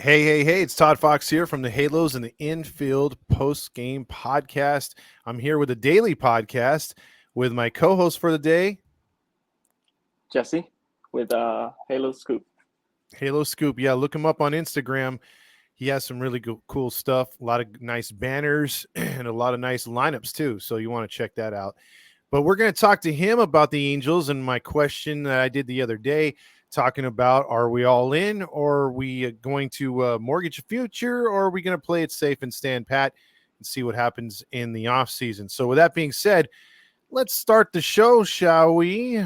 Hey, it's Todd Fox here from the Halos and the Infield post game podcast. I'm here with a daily podcast with my co host for the day, Jesse with Haloscoop. Haloscoop. Yeah, look him up on Instagram. He has some really cool stuff, a lot of nice banners, and a lot of nice lineups too. So you want to check that out. But we're going to talk to him about the Angels and my question that I did the other day, talking about are we all in or are we going to mortgage a future or are we going to play it safe and stand pat and see what happens in the offseason? So, with that being said, let's start the show, shall we?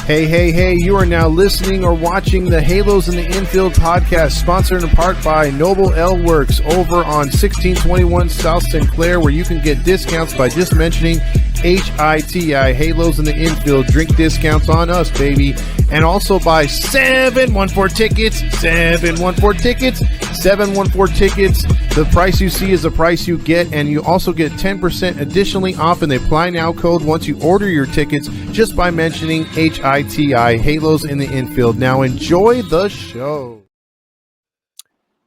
Hey, you are now listening or watching the Halos in the Infield podcast, sponsored in part by Noble L Works over on 1621 South Sinclair, where you can get discounts by just mentioning HITI, Halos in the Infield. Drink discounts on us, baby. And also by 714 Tickets, 714 Tickets, 714 Tickets. The price you see is the price you get, and you also get 10% additionally off in the Apply Now code once you order your tickets just by mentioning HITI, Halos in the Infield. Now enjoy the show.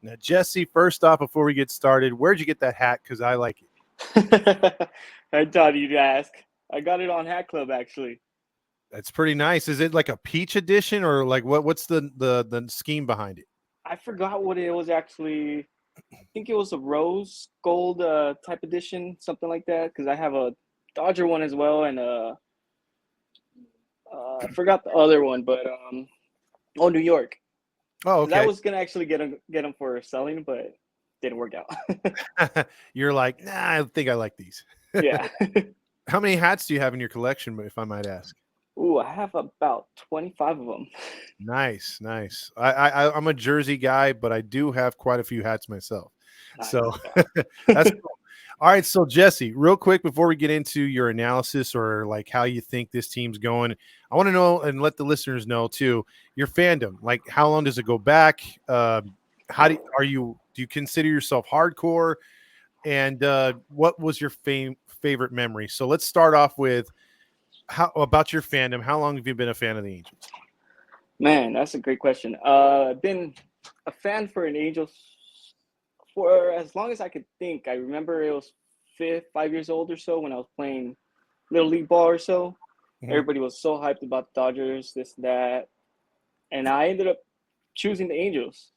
Now, Jesse, first off, before we get started, where'd you get that hat? Because I like it. I thought you'd ask. I got it on Hat Club, actually. That's pretty nice. Is it like a peach edition or like what's the scheme behind it? I forgot what it was actually. I think it was a rose gold type edition, something like that. Because I have a Dodger one as well, and I forgot the other one, but New York. Oh, 'Cause I okay. was gonna actually get them for selling, but didn't work out. You're like, nah, I think I like these. Yeah. How many hats do you have in your collection, if I might ask? Ooh, I have about 25 of them. Nice. I'm a jersey guy, but I do have quite a few hats myself. So Nice. Yeah. that's cool. All right. So Jesse, real quick before we get into your analysis or like how you think this team's going, I want to know and let the listeners know too your fandom. Like, how long does it go back? Do you consider yourself hardcore? And what was your favorite memory? So let's start off with how about your fandom. How long have you been a fan of the Angels? Man, that's a great question. I've been a fan for an Angels for as long as I could think. I remember it was 5 years old or so when I was playing little league ball or so. Mhm. Everybody was so hyped about the Dodgers, this, that, and I ended up choosing the Angels.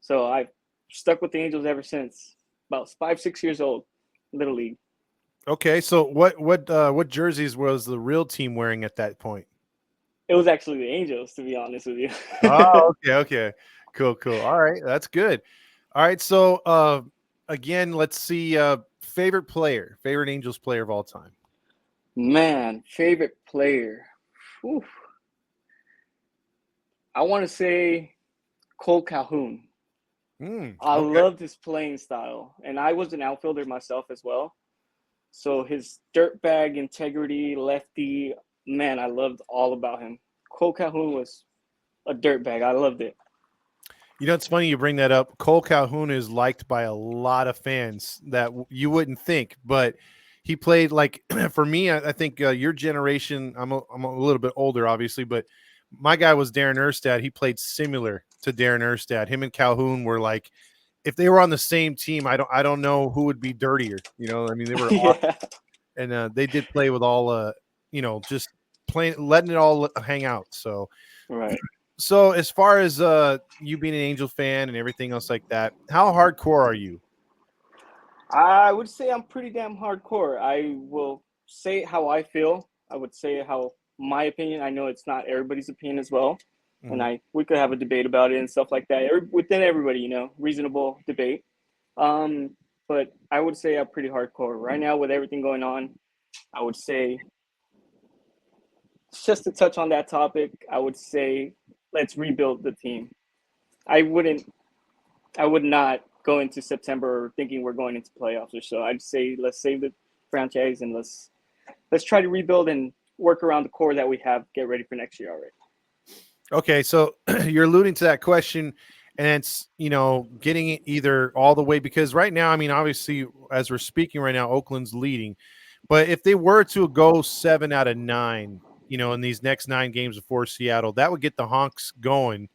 So I've stuck with the Angels ever since. About 5, 6 years old, little league. Okay, so what jerseys was the real team wearing at that point? It was actually the Angels, to be honest with you. Oh, okay. Cool. All right, that's good. All right, so again, let's see favorite Angels player of all time. Man, favorite player. Whew. I want to say Cole Calhoun. I Okay. loved his playing style, and I was an outfielder myself as well. So his dirtbag integrity, lefty, man, I loved all about him. Cole Calhoun was a dirtbag. I loved it. You know, it's funny you bring that up. Cole Calhoun is liked by a lot of fans that you wouldn't think, but he played like for me. I think your generation. I'm a little bit older, obviously, but my guy was Darren Erstad. He played similar to Darren Erstad. Him and Calhoun were like, if they were on the same team, I don't know who would be dirtier. You know, I mean, they were awesome, Yeah, and they did play with all, just playing, letting it all hang out. right. So as far as you being an Angel fan and everything else like that, how hardcore are you? I would say I'm pretty damn hardcore. I will say how I feel. I would say how my opinion. I know it's not everybody's opinion as well, and Mhm. we could have a debate about it and stuff like that. Within everybody, reasonable debate. Um, but I would say I'm pretty hardcore right now with everything going on. I would say just to touch on that topic. I would say let's rebuild the team. I wouldn't. I would not go into September thinking we're going into playoffs or so. I'd say let's save the franchise and let's try to rebuild and work around the core that we have. Get ready for next year already. Okay, so you're alluding to that question, and it's getting it either all the way because right now, I mean, obviously, as we're speaking right now, Oakland's leading, but if they were to go 7 out of 9, in these next 9 games before Seattle, that would get the honks going.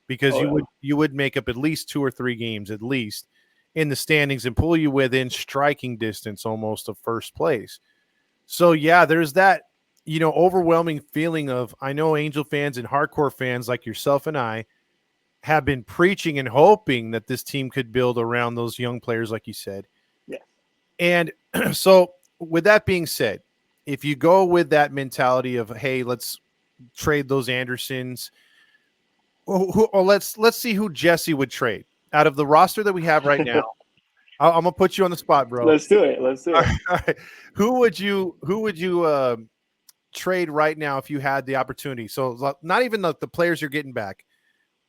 because Oh yeah. you would make up at least 2 or 3 games at least in the standings and pull you within striking distance almost of first place. So yeah, there's that, overwhelming feeling of, I know Angel fans and hardcore fans like yourself and I have been preaching and hoping that this team could build around those young players, like you said. Yeah. And so, with that being said, if you go with that mentality of, hey, let's trade those Andersons, or let's see who Jesse would trade out of the roster that we have right now. I'm gonna put you on the spot, bro. Let's do it. Let's do it. All right. Who would you trade right now if you had the opportunity? So not even the players you're getting back,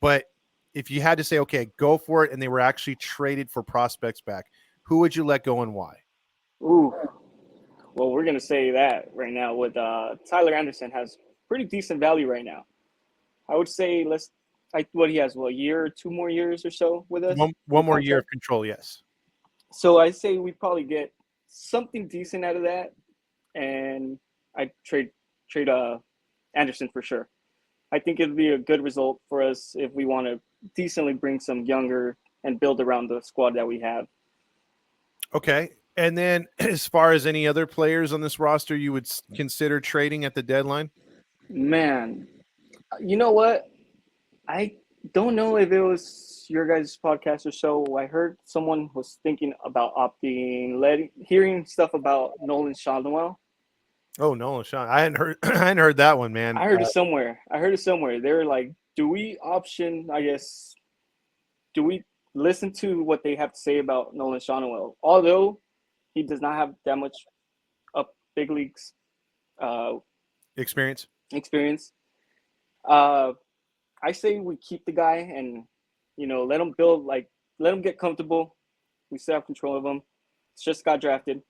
but if you had to say, okay, go for it, and they were actually traded for prospects back, who would you let go and why? Ooh. Well, we're gonna say that right now with Tyler Anderson has pretty decent value right now. I would say what he has, a year, 2 more years or so with us. One more year of control, yes. So I say we probably get something decent out of that, and I trade Anderson for sure. I think it'd be a good result for us if we want to decently bring some younger and build around the squad that we have. Okay. And then as far as any other players on this roster you would consider trading at the deadline? Man, you know what? I don't know if it was your guys' podcast or so. I heard someone was thinking about hearing stuff about Nolan Shotwell. Oh no, Sean, I hadn't heard I hadn't heard that one, man. I heard it somewhere. They were like, do we option, I guess, do we listen to what they have to say about Nolan Shotwell? Although he does not have that much up big leagues experience. I say we keep the guy and let him build, let him get comfortable. We still have control of him. It's just got drafted.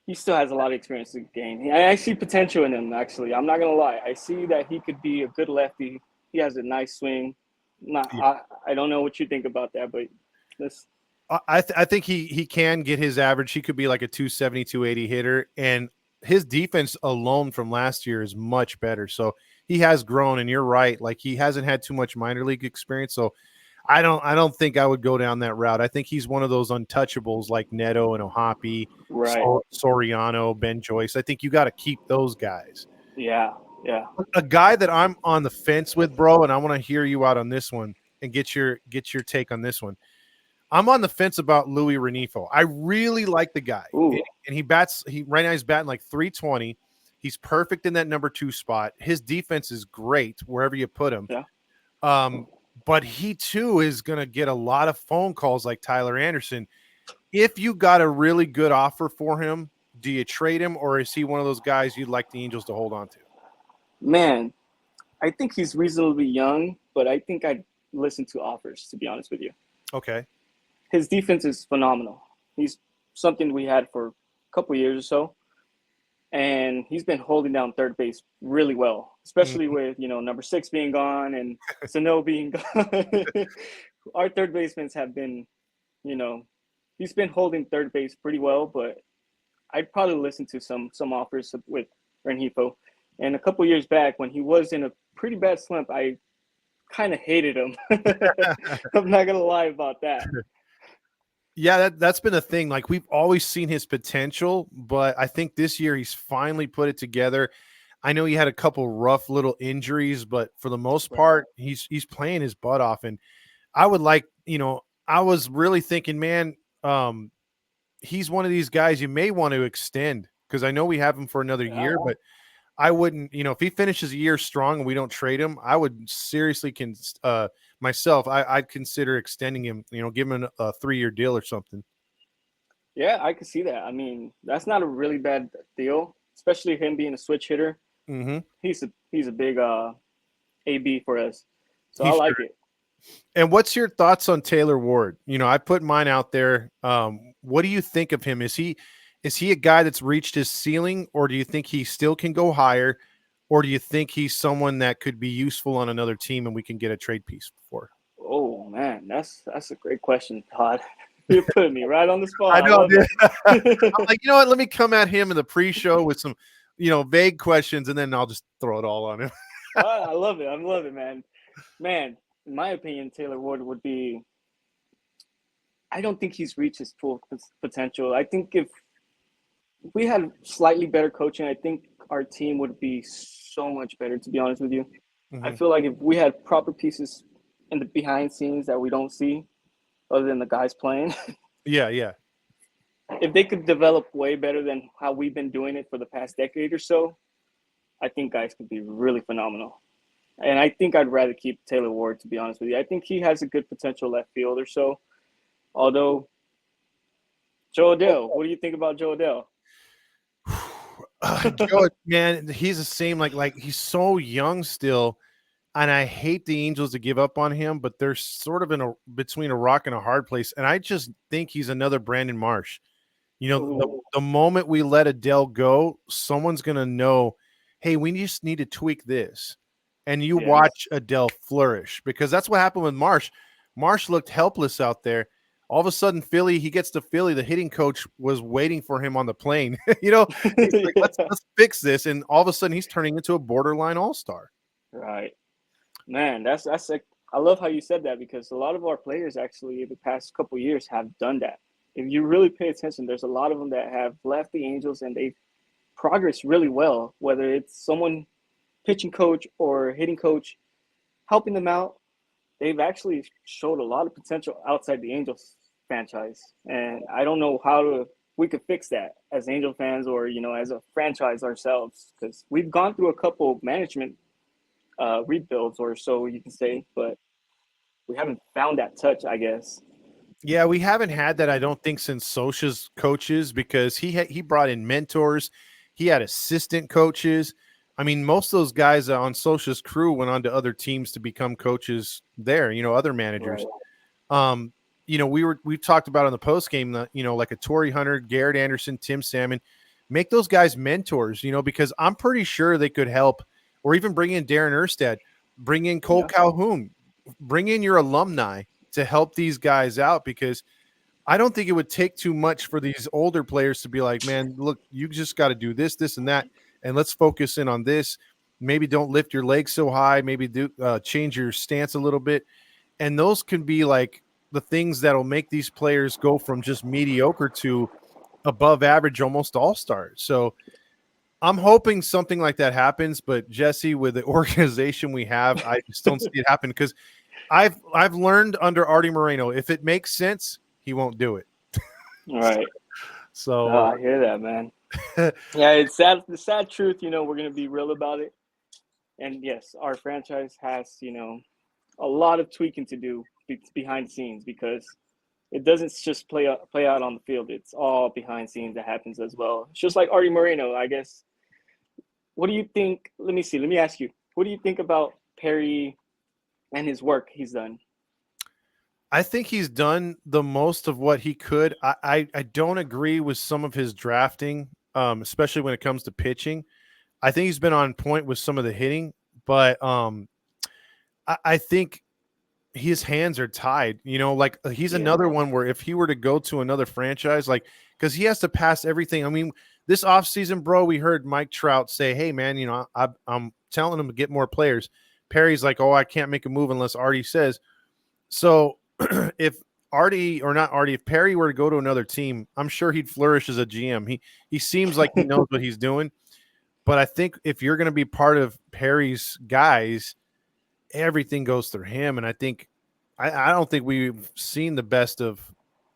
He still has a lot of experience to gain. I see potential in him, actually. I'm not gonna lie. I see that he could be a good lefty. He has a nice swing. I don't know what you think about that, but this. I think he can get his average. He could be like a 270, 280 hitter, and his defense alone from last year is much better. So he has grown, and you're right. Like, he hasn't had too much minor league experience. So I don't think I would go down that route. I think he's one of those untouchables like Neto and Ohapi, Right. Soriano, Ben Joyce. I think you got to keep those guys. Yeah. A guy that I'm on the fence with, bro, and I want to hear you out on this one and get your take on this one. I'm on the fence about Louis Renifo. I really like the guy. Ooh. And right now he's batting like 320. He's perfect in that number 2 spot. His defense is great wherever you put him. Yeah. But he too is going to get a lot of phone calls like Tyler Anderson. If you got a really good offer for him, do you trade him, or is he one of those guys you'd like the Angels to hold on to? Man, I think he's reasonably young, but I think I'd listen to offers, to be honest with you. Okay. His defense is phenomenal. He's something we had for a couple years or so. And he's been holding down third base really well, especially with, number 6 being gone and Sano being gone. Our third basemen have been, he's been holding third base pretty well, but I'd probably listen to some offers with Renifo. And a couple years back, when he was in a pretty bad slump, I kind of hated him. I'm not going to lie about that. Yeah, that's been a thing. Like, we've always seen his potential, but I think this year he's finally put it together. I know he had a couple rough little injuries, but for the most part, he's playing his butt off. And I would like, I was really thinking, man, he's one of these guys you may want to extend, because I know we have him for another year, but I wouldn't, if he finishes a year strong and we don't trade him, I would seriously myself, I'd consider extending him, give him a 3-year deal or something. Yeah, I could see that. I mean, that's not a really bad deal, especially him being a switch hitter. Mm-hmm. He's a big AB for us, so I like it. And what's your thoughts on Taylor Ward? I put mine out there. What do you think of him? Is he a guy that's reached his ceiling, or do you think he still can go higher, or do you think he's someone that could be useful on another team and we can get a trade piece for? Oh man, that's a great question, Todd. You're putting me right on the spot. I know, dude. I'm like, you know what? Let me come at him in the pre-show with some, vague questions, and then I'll just throw it all on him. I love it. I'm loving it, man. Man, in my opinion, Taylor Ward would be. I don't think he's reached his full potential. I think if we had slightly better coaching, I think our team would be so much better. To be honest with you, I Hmm. feel like if we had proper pieces in the behind scenes that we don't see, other than the guys playing, Yeah, yeah. if they could develop way better than how we've been doing it for the past decade or so, I think guys could be really phenomenal. And I think I'd rather keep Taylor Ward, to be honest with you. I think he has a good potential left field or so. Although Joe Adele, what do you think about Joe Adele? Joe, man, he's the same. Like he's so young still, and I hate the Angels to give up on him, but they're sort of in a between a rock and a hard place. And I just think he's another Brandon Marsh. Ooh, The moment we let Adele go, someone's gonna know, hey, we just need to tweak this. And you yes. watch Adele flourish because that's what happened with Marsh. Marsh looked helpless out there. All of a sudden, Philly, he gets to Philly. The hitting coach was waiting for him on the plane. He's like, Yeah. let's fix this. And all of a sudden, he's turning into a borderline all-star. Right. Man, that's like I love how you said that because a lot of our players actually in the past couple years have done that. If you really pay attention, there's a lot of them that have left the Angels and they've progressed really well, whether it's someone pitching coach or hitting coach helping them out. They've actually showed a lot of potential outside the Angels franchise. And I don't know how to we could fix that as Angel fans or as a franchise ourselves because we've gone through a couple management rebuilds or so you can say, but we haven't found that touch, I guess. Yeah, we haven't had that, I don't think, since Scioscia's coaches because he brought in mentors, he had assistant coaches. I mean, most of those guys on Scioscia's crew went on to other teams to become coaches there. Other managers. Right. Um, we've talked about on the post game, like a Torrey Hunter, Garrett Anderson, Tim Salmon, make those guys mentors. Because I'm pretty sure they could help, or even bring in Darren Erstad, bring in Cole Yeah. Calhoun, bring in your alumni to help these guys out because I don't think it would take too much for these older players to be like, man, look, you just got to do this, this, and that, and let's focus in on this. Maybe don't lift your legs so high. Maybe do change your stance a little bit, and those can be like the things that'll make these players go from just mediocre to above average, almost all stars. So I'm hoping something like that happens. But Jesse, with the organization we have, I just don't see it happen because I've learned under Artie Moreno, if it makes sense, he won't do it. All right. So Oh, I hear that, man. Yeah, it's sad. The sad truth, we're gonna be real about it. And yes, our franchise has, a lot of tweaking to do behind the scenes because it doesn't just play out on the field. It's all behind the scenes that happens as well. It's just like Artie Moreno, I guess. What do you think? Let me see. Let me ask you. What do you think about Perry and his work he's done? I think he's done the most of what he could. I don't agree with some of his drafting, especially when it comes to pitching. I think he's been on point with some of the hitting, but I think his hands are tied. Like he's Yeah. another one where if he were to go to another franchise, like because he has to pass everything. I mean, this offseason, bro, we heard Mike Trout say, "Hey, man, I'm telling him to get more players." Perry's like, "Oh, I can't make a move unless Artie says." So if Artie or not Artie, if Perry were to go to another team, I'm sure he'd flourish as a GM. He seems like he knows what he's doing. But I think if you're going to be part of Perry's guys, everything goes through him. And I think I don't think we've seen the best of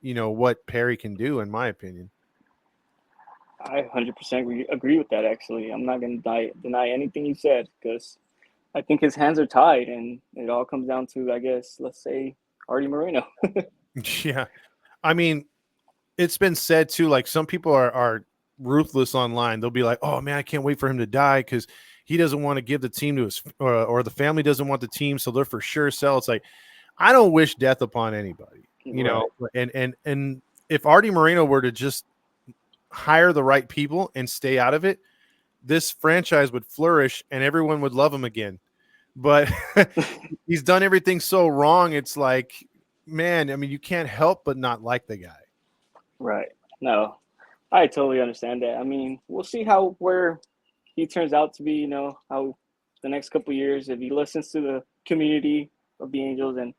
what Perry can do, in my opinion. I 100% agree with that, actually. I'm not going to deny anything you said because I think his hands are tied, and it all comes down to, I guess, let's say, Artie Moreno. Yeah. I mean, it's been said too, like some people are ruthless online. They'll be like, "Oh man, I can't wait for him to die because he doesn't want to give the team to his or the family doesn't want the team, so they're for sure sell." It's like I don't wish death upon anybody, Right. And if Artie Moreno were to just hire the right people and stay out of it, this franchise would flourish and everyone would love him again. But he's done everything so wrong. It's like, man, I mean, you can't help but not like the guy. Right. No, I totally understand that. I mean, we'll see where he turns out to be, how the next couple years, if he listens to the community of the Angels and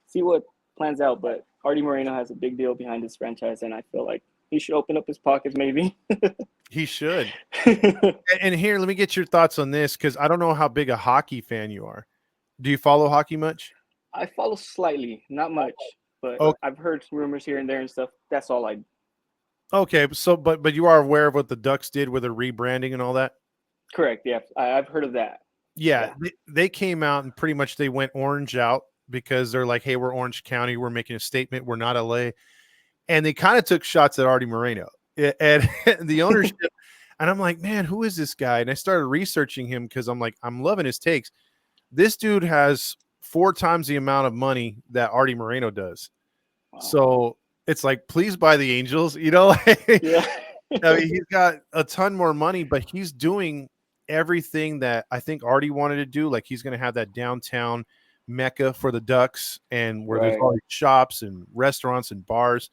see what plans out. But Artie Moreno has a big deal behind this franchise, and I feel like he should open up his pockets maybe. He should. And here, let me get your thoughts on this because I don't know how big a hockey fan you are. Do you follow hockey much? I follow slightly, not much, but Okay. I've heard rumors here and there and stuff. That's all I. Okay. So, but you are aware of what the Ducks did with the rebranding and all that? Correct. Yeah, I've heard of that. Yeah. Yeah. They came out and pretty much they went orange out because they're like, hey, we're Orange County. We're making a statement. We're not LA. And they kind of took shots at Artie Moreno and the ownership. And I'm like, man, who is this guy? And I started researching him because I'm like, I'm loving his takes. This dude has 4 times the amount of money that Artie Moreno does. Wow. So it's like, please buy the Angels. You know, Yeah. I mean, he's got a ton more money, but he's doing everything that I think Artie wanted to do. Like he's going to have that downtown mecca for the Ducks and where there's Right. all these shops and restaurants and bars.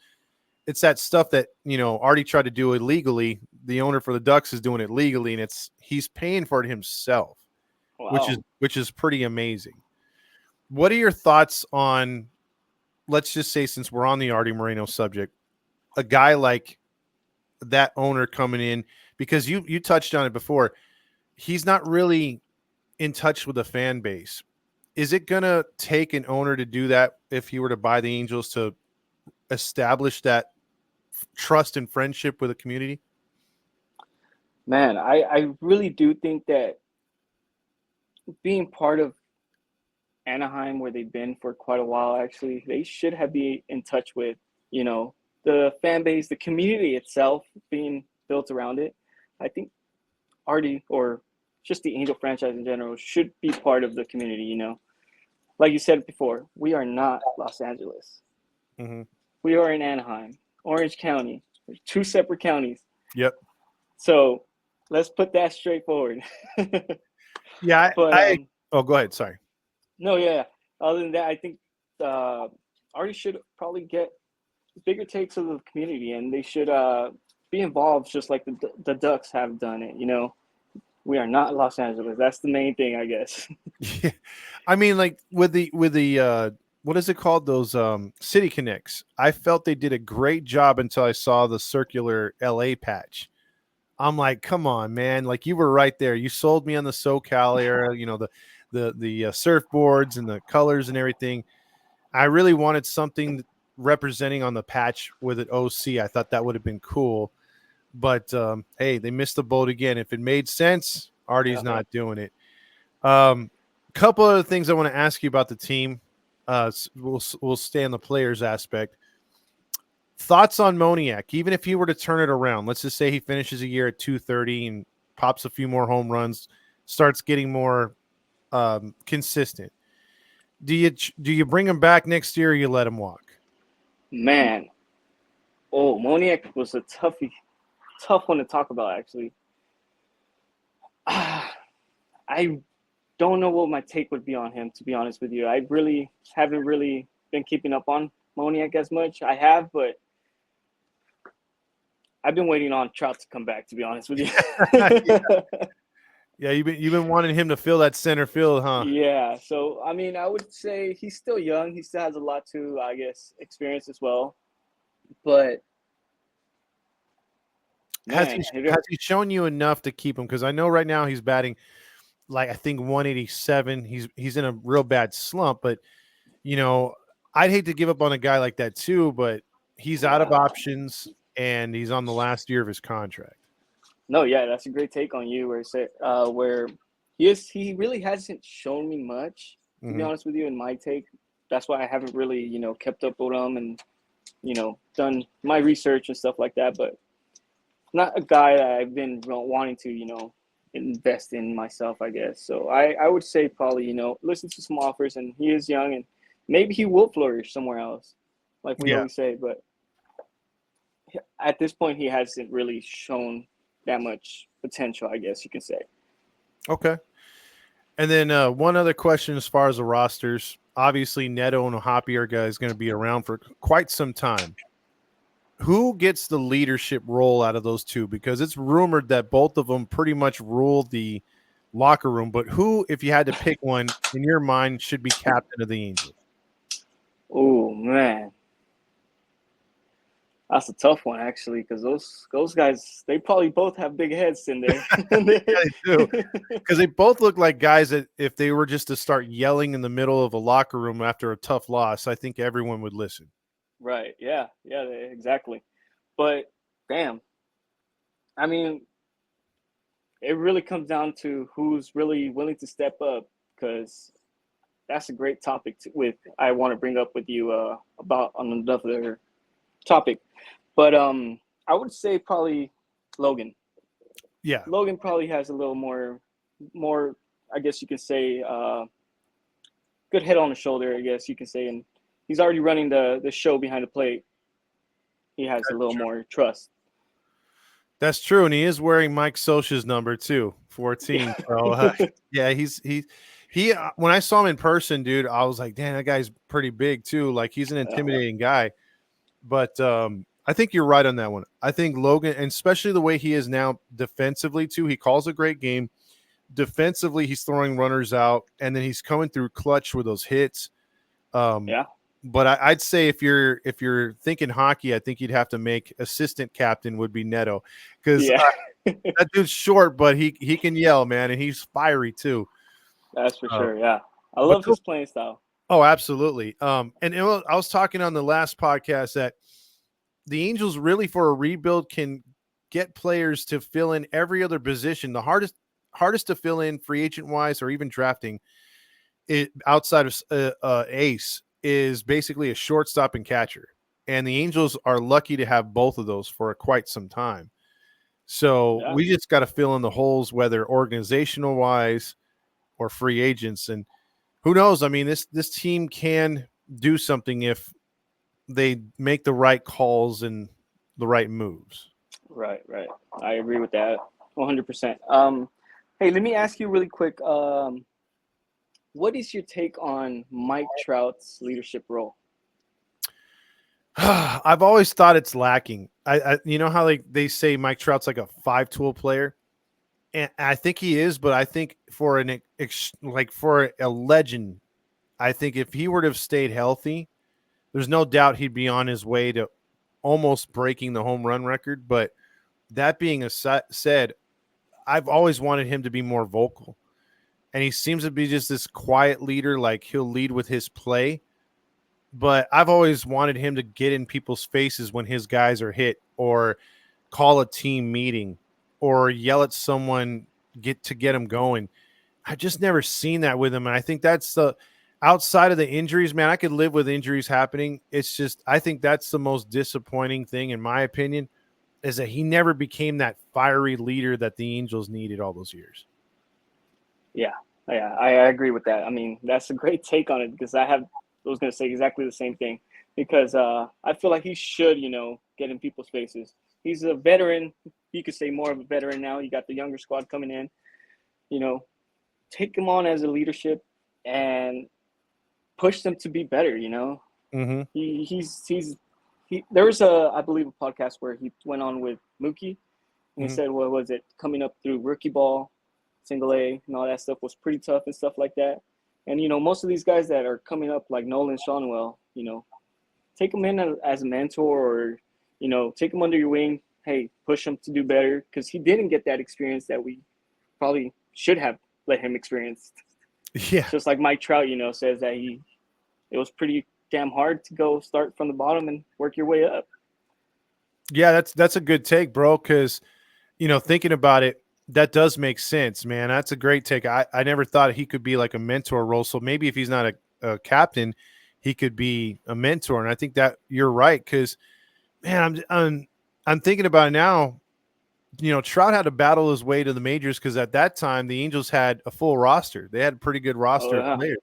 It's that stuff that, you know, Artie tried to do illegally. The owner for the Ducks is doing it legally, and he's paying for it himself, Wow. which is pretty amazing. What are your thoughts on, let's just say, since we're on the Artie Moreno subject, a guy like that owner coming in, because you touched on it before, he's not really in touch with the fan base. Is it going to take an owner to do that if he were to buy the Angels to establish that trust and friendship with the community? Man, I really do think that being part of Anaheim, where they've been for quite a while, actually, they should have been in touch with, you know, the fan base, the community itself being built around it. I think Artie or just the Angel franchise in general should be part of the community, you know. Like you said before, we are not Los Angeles. Mm-hmm. We are in Anaheim, Orange County. There's 2 separate counties. Yep. So let's put that straightforward. Yeah. But oh, go ahead. Sorry. no, yeah. Other than that, I think Artie should probably get bigger takes of the community, and they should be involved just like the Ducks have done it. You know, we are not Los Angeles. That's the main thing, I guess. Yeah. I mean, like with the what is it called? Those City Connects. I felt they did a great job until I saw the circular LA patch. I'm like, come on, man! Like you were right there. You sold me on the SoCal era. You know, the surfboards and the colors and everything. I really wanted something representing on the patch with an OC. I thought that would have been cool. But hey, they missed the boat again. If it made sense, Artie's not doing it. Couple other things I want to ask you about the team. We'll stay on the players aspect. Thoughts on Moniak, even if he were to turn it around. Let's just say he finishes a year at 230 and pops a few more home runs, starts getting more consistent. Do you bring him back next year or you let him walk? Man, Moniak was a tough one to talk about, actually. I don't know what my take would be on him, to be honest with you. I really haven't really been keeping up on Moniak as much. I have, but I've been waiting on Trout to come back, to be honest with you. Yeah, you've been wanting him to fill that center field, huh? Yeah. So I mean, I would say he's still young. He still has a lot to, I guess, experience as well. But Has he shown you enough to keep him? Because I know right now he's batting like I think 187. He's in a real bad slump, but you know, I'd hate to give up on a guy like that too, but he's out of options and he's on the last year of his contract. No, yeah, that's a great take on you. Where he really hasn't shown me much, to be honest with you. In my take, that's why I haven't really kept up with him and done my research and stuff like that. But not a guy that I've been wanting to invest in myself, I guess. So I would say probably listen to some offers, and he is young and maybe he will flourish somewhere else, like we always say. But at this point, he hasn't really shown that much potential, I guess you can say. Okay. And then one other question as far as the rosters. Obviously, Neto and Hoppy are guys going to be around for quite some time. Who gets the leadership role out of those two? Because it's rumored that both of them pretty much rule the locker room. But who, if you had to pick one in your mind, should be captain of the Angels? Oh man, that's a tough one actually, because those guys, they probably both have big heads in there. Yeah, they do. Because they both look like guys that if they were just to start yelling in the middle of a locker room after a tough loss, I think everyone would listen. Right? Yeah, yeah, exactly. But damn, I mean, it really comes down to who's really willing to step up, because that's a great topic with I want to bring up with you about on another topic. But I would say probably Logan. Yeah, Logan probably has a little more I guess you can say good head on the shoulder, I guess you can say, and he's already running the show behind the plate. He has a little more trust. that's true, and he is wearing Mike Scioscia's number too, 14. Yeah. So yeah, he. When I saw him in person, dude, I was like, damn, that guy's pretty big too. Like he's an intimidating guy. But I think you're right on that one. I think Logan, and especially the way he is now defensively too, he calls a great game. Defensively, he's throwing runners out, and then he's coming through clutch with those hits. Um, Yeah. but I'd say if you're thinking hockey, I think you'd have to make assistant captain would be Neto, because Yeah. that dude's short, but he can yell, man, and he's fiery too. That's for Uh, sure. Yeah. I but love his playing style. oh, absolutely. And I was talking on the last podcast that the Angels really for a rebuild can get players to fill in every other position. The hardest to fill in free agent wise or even drafting it outside of ace is basically a shortstop and catcher. And the Angels are lucky to have both of those for quite some time. So Yeah. we just got to fill in the holes, whether organizational wise or free agents. And who knows? I mean, this team can do something if they make the right calls and the right moves. Right. Right. I agree with that 100%. Hey, let me ask you really quick. What is your take on Mike Trout's leadership role? I've always thought it's lacking. I you know how like they say Mike Trout's like a 5-tool player, and I think he is. But I think for for a legend, I think if he were to have stayed healthy, there's no doubt he'd be on his way to almost breaking the home run record. But that being said, I've always wanted him to be more vocal, and he seems to be just this quiet leader. Like he'll lead with his play, but I've always wanted him to get in people's faces when his guys are hit, or call a team meeting, or yell at someone get them going. I just never seen that with him, and I think that's the outside of the injuries, man. I could live with injuries happening. It's just I think that's the most disappointing thing, in my opinion, is that he never became that fiery leader that the Angels needed all those years. Yeah. Yeah. I agree with that. I mean, that's a great take on it, because I was going to say exactly the same thing, because I feel like he should, get in people's faces. He's a veteran. You could say more of a veteran now. You got the younger squad coming in. Take him on as a leadership and push them to be better. Mm-hmm. There was I believe a podcast where he went on with Mookie, and he Mm-hmm. said, what was it, coming up through rookie ball, single A, and all that stuff was pretty tough and stuff like that. And most of these guys that are coming up, like Nolan Shawnwell, take them in as a mentor, or take them under your wing. Hey, push him to do better, because he didn't get that experience that we probably should have let him experience. Yeah. Just like Mike Trout, says that it was pretty damn hard to go start from the bottom and work your way up. Yeah, that's a good take, bro, because thinking about it, that does make sense, man. That's a great take. I never thought he could be like a mentor role. So maybe if he's not a captain, he could be a mentor. And I think that you're right, because man, I'm thinking about it now. Trout had to battle his way to the majors because at that time the Angels had a full roster. They had a pretty good Oh roster of yeah. players.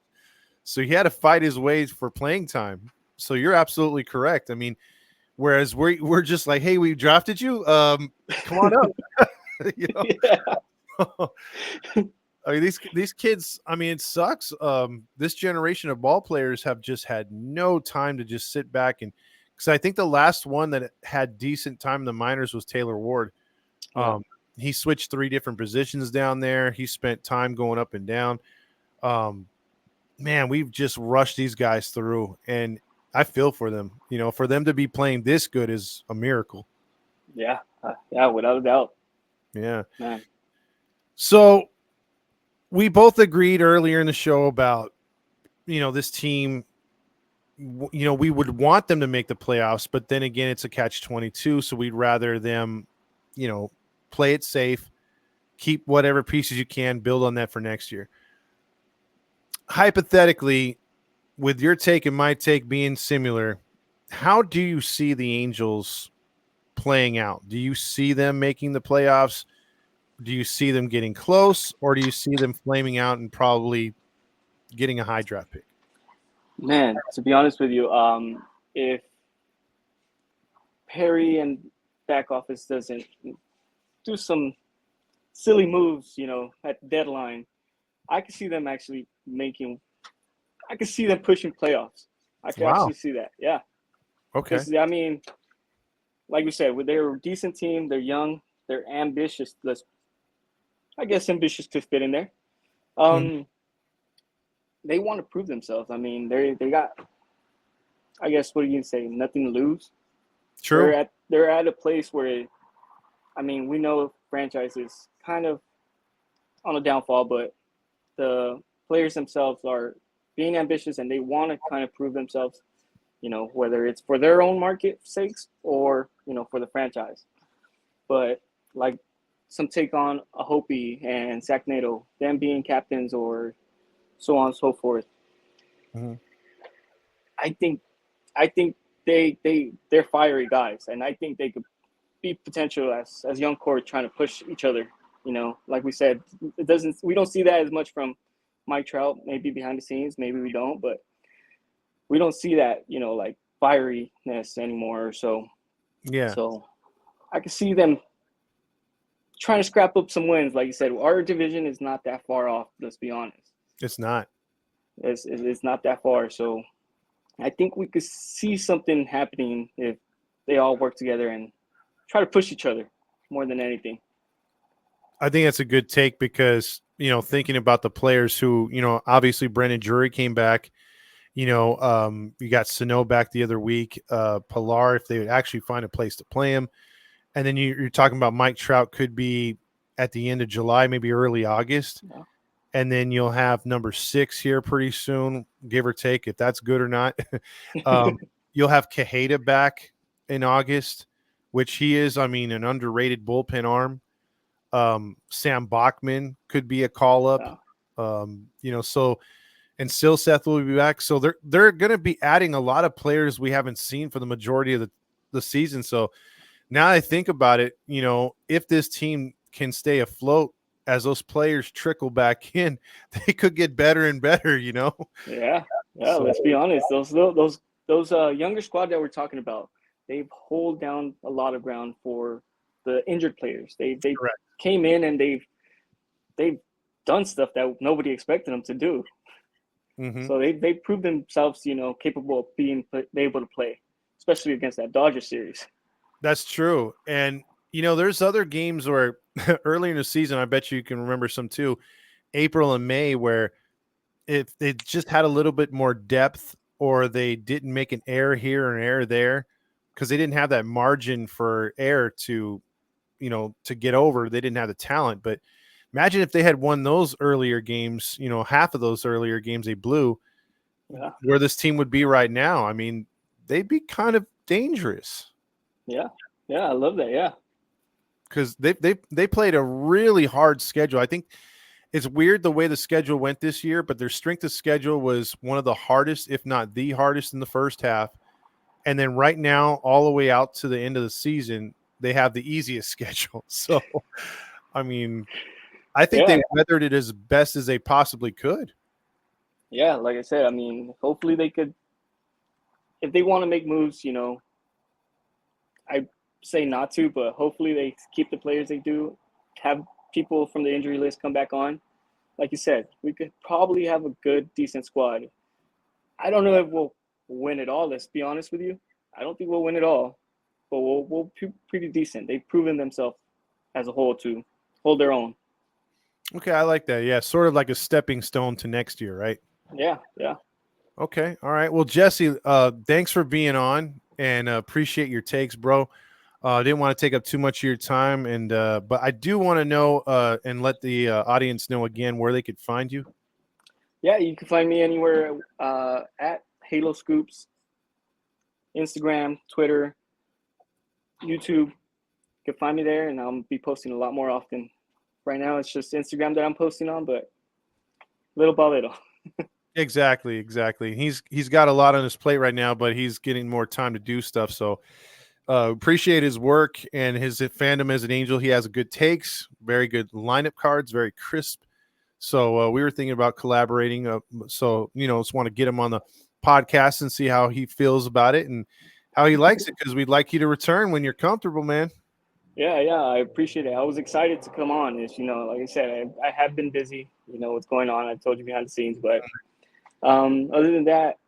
So he had to fight his way for playing time. So you're absolutely correct. I mean, whereas we're just like, hey, we drafted you. Come on up. Yeah. I mean, these kids. I mean, it sucks. This generation of ball players have just had no time to just sit back because I think the last one that had decent time in the minors was Taylor Ward. Yeah. he switched 3 different positions down there. He spent time going up and down. Man, we've just rushed these guys through, and I feel for them. For them to be playing this good is a miracle. Yeah, yeah, without a doubt. Yeah. Man. So we both agreed earlier in the show about, this team, we would want them to make the playoffs, but then again, it's a catch-22. So we'd rather them, play it safe, keep whatever pieces you can, build on that for next year. Hypothetically, with your take and my take being similar, how do you see the Angels playing out? Do you see them making the playoffs? Do you see them getting close, or do you see them flaming out and probably getting a high draft pick? Man, to be honest with you, if Perry and back office doesn't do some silly moves, at the deadline, I could see them actually making. I could see them pushing playoffs. I could Wow. actually see that. Yeah. Okay. Because like we said, they're a decent team. They're young. They're ambitious. I guess ambitious could fit in there. They want to prove themselves. They got. I guess what do you say? Nothing to lose. True. They're at a place where, we know franchise is kind of on a downfall, but the players themselves are being ambitious and they want to kind of prove themselves. Whether it's for their own market sakes or for the franchise. But like some take on a Hopi and Zach Nato, them being captains or so on and so forth. Mm-hmm. I think they're fiery guys, and I think they could be potential as young core trying to push each other. Like we said, we don't see that as much from Mike Trout. Maybe behind the scenes, maybe we don't, but we don't see that like fieriness anymore. So Yeah. So I can see them trying to scrap up some wins. Like you said, our division is not that far off. Let's be honest. It's not. It's not that far. So I think we could see something happening if they all work together and try to push each other more than anything. I think that's a good take because, thinking about the players who, obviously Brendan Drury came back. You got Sano back the other week. Pilar, if they would actually find a place to play him. And then you're talking about Mike Trout could be at the end of July, maybe early August. Yeah. And then you'll have number 6 here pretty soon, give or take, if that's good or not. You'll have Quijada back in August, which he is, an underrated bullpen arm. Sam Bachman could be a call up. Yeah. So and still Seth will be back. So they're going to be adding a lot of players we haven't seen for the majority of the season. So now I think about it, if this team can stay afloat as those players trickle back in, they could get better and better, Yeah. So, Let's be honest. Those younger squad that we're talking about, they've hold down a lot of ground for the injured players. They correct. came in and they've done stuff that nobody expected them to do. Mm-hmm. So they proved themselves, capable of being able to play, especially against that Dodger series. That's true. And, there's other games where early in the season, I bet you can remember some too, April and May, where if they just had a little bit more depth or they didn't make an error here and error there because they didn't have that margin for error to get over. They didn't have the talent. But imagine if they had won those earlier games, half of those earlier games they blew, where this team would be right now. They'd be kind of dangerous. Yeah, I love that. Yeah, because they played a really hard schedule. I think it's weird the way the schedule went this year, but their strength of schedule was one of the hardest, if not the hardest, in the first half. And then right now, all the way out to the end of the season, they have the easiest schedule. So, I think they weathered it as best as they possibly could. Yeah, like I said, hopefully they could, if they want to make moves, I say not to, but hopefully they keep the players they do, have people from the injury list come back on. Like you said, we could probably have a good, decent squad. I don't know if we'll win it all, let's be honest with you. I don't think we'll win it all, but we'll be pretty decent. They've proven themselves as a whole to hold their own. Okay, I like that. Yeah, sort of like a stepping stone to next year, right? Yeah, yeah. Okay. All right. Well, Jesse, thanks for being on and appreciate your takes, bro. Didn't want to take up too much of your time, and but I do want to know and let the audience know again where they could find you. Yeah, you can find me anywhere at Haloscoops, Instagram, Twitter, YouTube. You can find me there, and I'll be posting a lot more often. Right now, it's just Instagram that I'm posting on, but little by little. Exactly, exactly. He's got a lot on his plate right now, but he's getting more time to do stuff. So appreciate his work and his fandom as an Angel. He has good takes, very good lineup cards, very crisp. So we were thinking about collaborating. So just want to get him on the podcast and see how he feels about it and how he likes it, because we'd like you to return when you're comfortable, man. Yeah, yeah, I appreciate it. I was excited to come on. It's, like I said, I have been busy, what's going on. I told you behind the scenes, but other than that,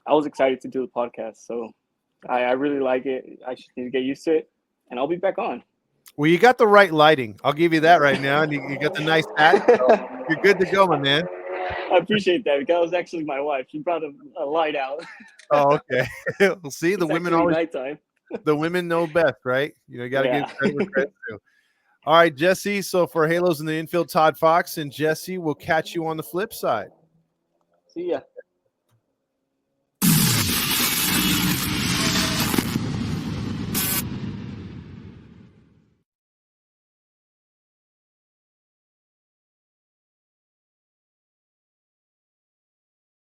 I was excited to do the podcast. So I really like it. I just need to get used to it, and I'll be back on. Well, you got the right lighting. I'll give you that right now, and you got the nice hat. So you're good to go, my man. I appreciate that, because that was actually my wife. She brought a light out. Oh, okay. We'll see. The It's women actually always nighttime. the women know best, right? You got to give Yeah. credit where credit's due. All right, Jesse. So for Halos in the Infield, Todd Fox and Jesse, we'll catch you on the flip side. See ya.